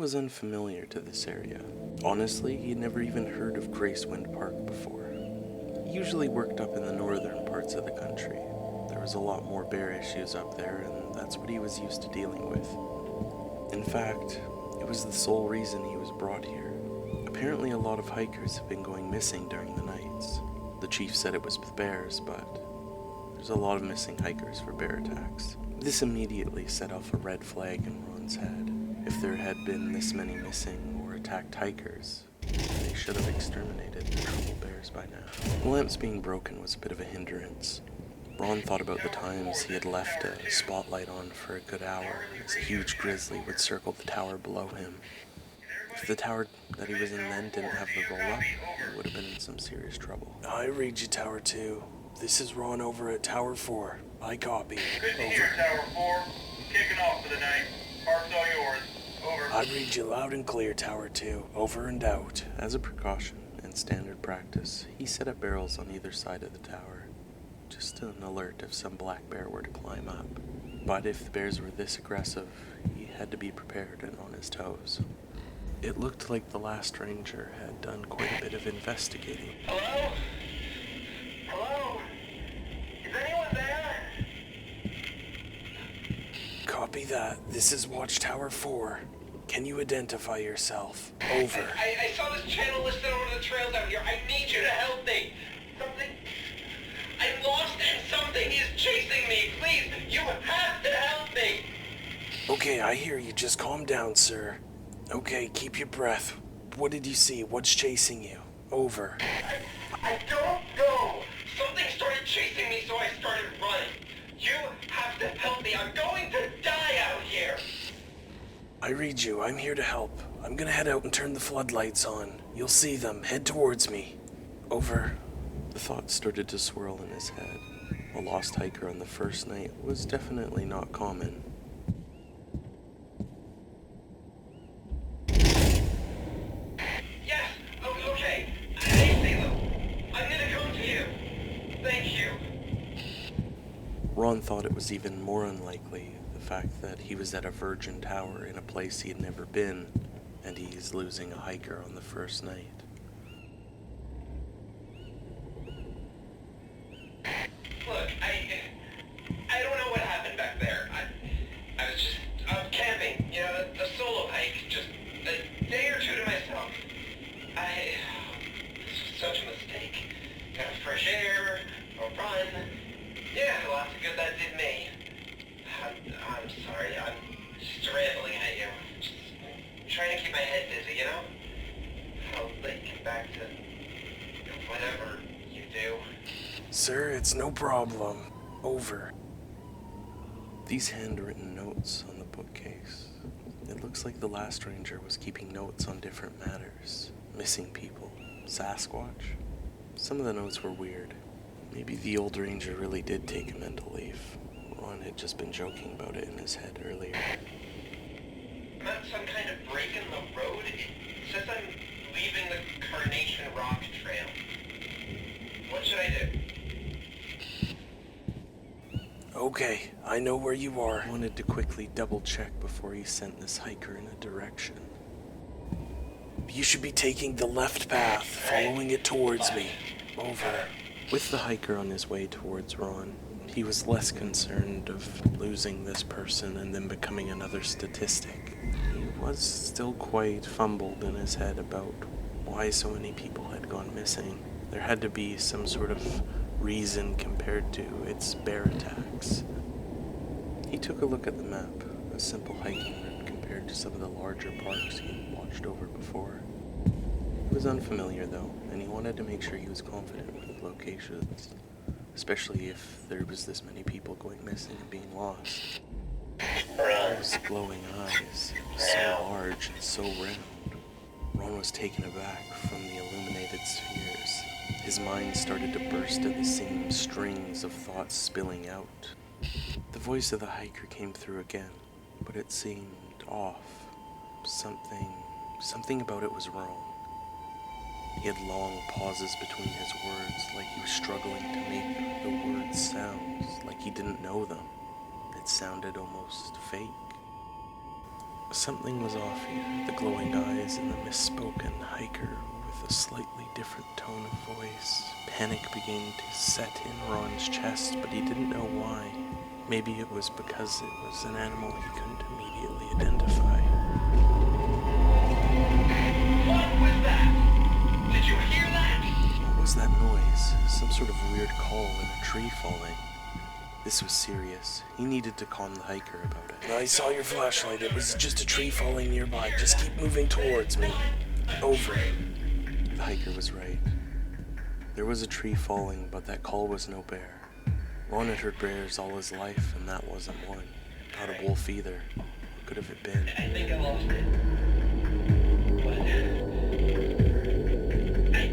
was unfamiliar to this area. Honestly, he'd never even heard of Gracewind Park before. He usually worked up in the northern parts of the country. There was a lot more bear issues up there, and that's what he was used to dealing with. In fact, it was the sole reason he was brought here. Apparently a lot of hikers have been going missing during the nights. The chief said it was with bears, but there's a lot of missing hikers for bear attacks. This immediately set off a red flag in Ron's head. If there had been this many missing or attacked hikers, they should have exterminated the trouble bears by now. The lamps being broken was a bit of a hindrance. Ron thought about the times he had left a spotlight on for a good hour as a huge grizzly would circle the tower below him. If the tower that he was in then didn't have the roll-up, he would have been in some serious trouble. I read you, Tower 2. This is Ron over at Tower 4. I copy. Good to hear, Tower 4. Kicking off for the night. Park's all yours. Over. I read you loud and clear, Tower 2. Over and out. As a precaution and standard practice, he set up barrels on either side of the tower, just an alert if some black bear were to climb up. But if the bears were this aggressive, he had to be prepared and on his toes. It looked like the last ranger had done quite a bit of investigating. Hello? Hello? Is anyone there? Copy that. This is Watchtower 4. Can you identify yourself? Over. I saw this channel listed over the trail down here. I need you to help me. I'm lost and something is chasing me. Please, you have to help me. Okay, I hear you. Just calm down, sir. Okay, keep your breath. What did you see? What's chasing you? Over. I don't know. Something started chasing me, so I started running. You have to help me. I'm going to die out here. I read you. I'm here to help. I'm gonna head out and turn the floodlights on. You'll see them. Head towards me. Over. The thoughts started to swirl in his head. A lost hiker on the first night was definitely not common. Yes, okay. I see them. I'm gonna come to you. Thank you. Ron thought it was even more unlikely, the fact that he was at a virgin tower in a place he had never been, and he's losing a hiker on the first night. Look, I don't know what happened back there. I was camping, a solo hike, just a day or two to myself. This was such a mistake. Got fresh air, a run. Yeah, lots of good that did me. I'm sorry, I'm just rambling at you. Just trying to keep my head busy, I'll let you get back to whatever you do. Sir, it's no problem. Over. These handwritten notes on the bookcase. It looks like the last ranger was keeping notes on different matters. Missing people. Sasquatch. Some of the notes were weird. Maybe the old ranger really did take a mental leave. Ron had just been joking about it in his head earlier. I'm at some kind of break in the road. It says I'm leaving the Carnation Rock Trail. What should I do? Okay, I know where you are. I wanted to quickly double check before he sent this hiker in a direction. You should be taking the left path, following it towards me. Over. With the hiker on his way towards Ron, he was less concerned of losing this person and then becoming another statistic. He was still quite fumbled in his head about why so many people had gone missing. There had to be some sort of reason compared to its bear attacks. He took a look at the map, a simple hiking route compared to some of the larger parks he had watched over before. It was unfamiliar though, and he wanted to make sure he was confident with locations, especially if there was this many people going missing and being lost. Those glowing eyes, so large and so round. Ron was taken aback from the illuminated spheres. His mind started to burst at the seams, strings of thoughts spilling out. The voice of the hiker came through again, but it seemed off. Something about it was wrong. He had long pauses between his words, like he was struggling to make the words sound, like he didn't know them. It sounded almost fake. Something was off here. The glowing eyes and the misspoken hiker with a slightly different tone of voice. Panic began to set in Ron's chest, but he didn't know why. Maybe it was because it was an animal he couldn't immediately identify. What was that? Did you hear that? What was that noise? Some sort of weird call and a tree falling. This was serious. He needed to calm the hiker about it. I saw your flashlight. It was just a tree falling nearby. Just keep moving towards me. Over. The hiker was right. There was a tree falling, but that call was no bear. Ron had heard bears all his life, and that wasn't one. Not a wolf either. What could have it been? I think I lost it. But I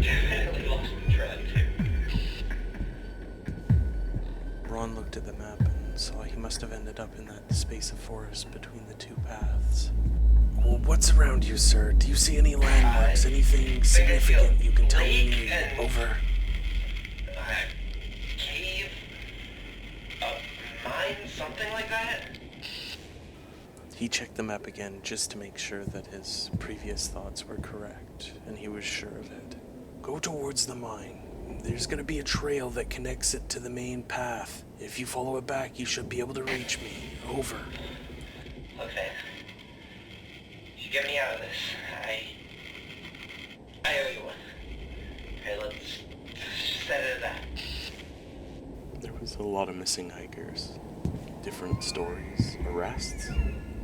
definitely lost the trail too. Ron looked at the map and saw he must have ended up in that space of forest between the two paths. Well, what's around you, sir? Do you see any landmarks? Anything significant you can tell me? Over. Cave? A mine? Something like that? He checked the map again just to make sure that his previous thoughts were correct, and he was sure of it. Go towards the mine. There's gonna be a trail that connects it to the main path. If you follow it back, you should be able to reach me. Over. Look, man. You get me out of this. I owe you one. Okay, let's set it at that. There was a lot of missing hikers. Different stories. Arrests.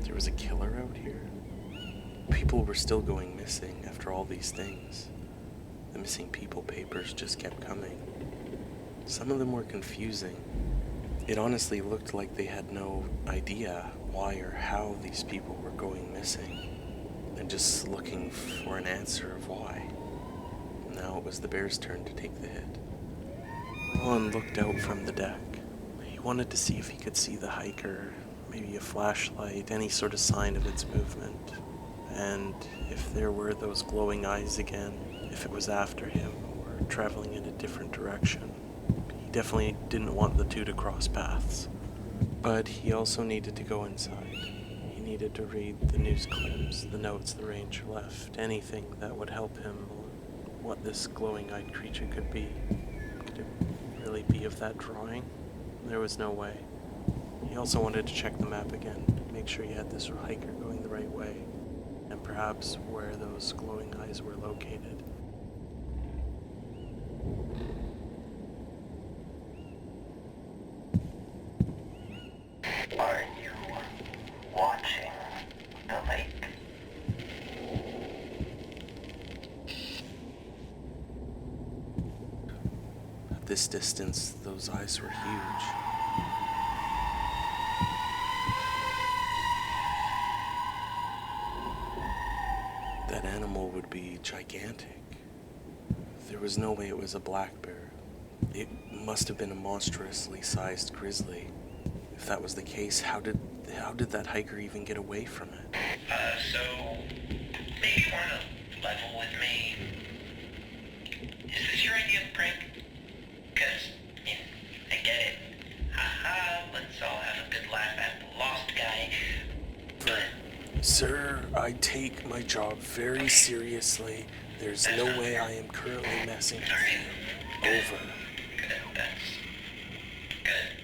There was a killer out here. People were still going missing after all these things. The missing people papers just kept coming. Some of them were confusing. It honestly looked like they had no idea why or how these people were going missing, and just looking for an answer of why. Now it was the bear's turn to take the hit. Ron looked out from the deck. He wanted to see if he could see the hiker, maybe a flashlight, any sort of sign of its movement. And if there were those glowing eyes again, if it was after him or traveling in a different direction. He definitely didn't want the two to cross paths. But he also needed to go inside. He needed to read the news clips, the notes the ranger left, anything that would help him on what this glowing-eyed creature could be. Could it really be of that drawing? There was no way. He also wanted to check the map again, make sure he had this hiker going the right way, and perhaps where those glowing eyes were located. Are you watching the lake? At this distance, those eyes were huge. That animal would be gigantic. There was no way it was a black bear. It must have been a monstrously sized grizzly. If that was the case, how did that hiker even get away from it? So maybe you want to level with me. Is this your idea of prank? Because, I get it. Haha, let's all have a good laugh at the lost guy. But Sir, I take my job very seriously. There's no way I am currently messing with you. Over. good, that's good.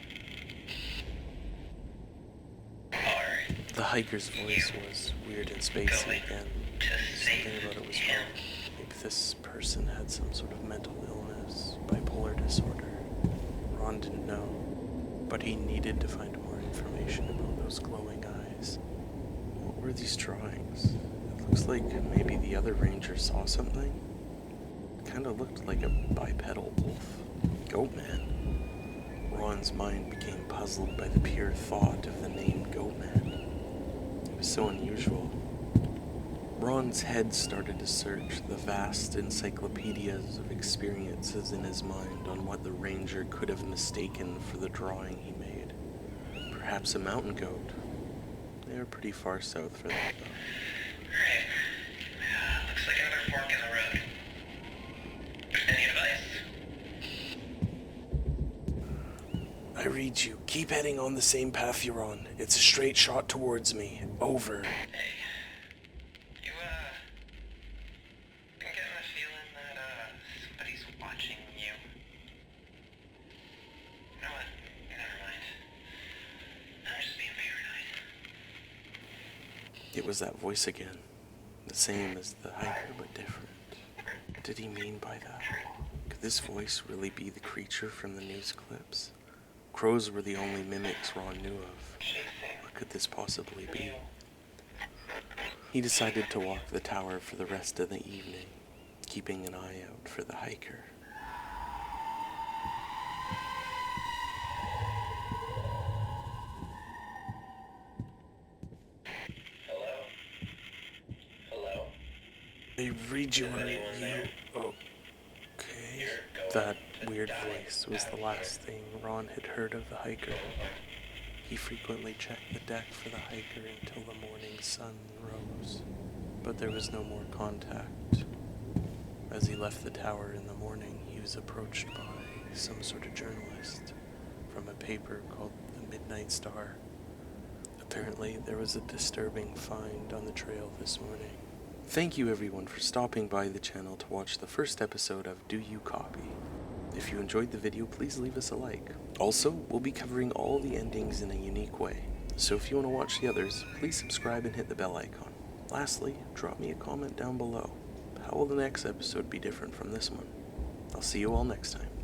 Alright. The hiker's voice was weird and spacey again. Something about it was wrong. Maybe this person had some sort of mental illness, bipolar disorder. Ron didn't know, but he needed to find more information about those glowing eyes. What were these drawings? It looks like maybe the other ranger saw something. It kind of looked like a bipedal wolf. Goatman. Ron's mind became puzzled by the pure thought of the name Goatman. It was so unusual. Ron's head started to search the vast encyclopedias of experiences in his mind on what the ranger could have mistaken for the drawing he made. Perhaps a mountain goat. They were pretty far south for that, though. Alright. Looks like another fork in the road. Any advice? I read you. Keep heading on the same path you're on. It's a straight shot towards me. Over. Hey, you, been getting the feeling that, somebody's watching you? You know what? Never mind. I'm just being paranoid. It was that voice again. The same as the hiker, but different. What did he mean by that? Could this voice really be the creature from the news clips? Crows were the only mimics Ron knew of. What could this possibly be? He decided to walk the tower for the rest of the evening, keeping an eye out for the hiker. Hello? Hello? I read you. Are Anyone you? there? Okay. You're going That to weird die voice was the out last thing Ron had heard of the hiker. He frequently checked the deck for the hiker until the morning sun rose, but there was no more contact. As he left the tower in the morning, he was approached by some sort of journalist from a paper called the Midnight Star. Apparently, there was a disturbing find on the trail this morning. Thank you everyone for stopping by the channel to watch the first episode of Do You Copy? If you enjoyed the video, please leave us a like. Also, we'll be covering all the endings in a unique way, so if you want to watch the others, please subscribe and hit the bell icon. Lastly, drop me a comment down below. How will the next episode be different from this one? I'll see you all next time.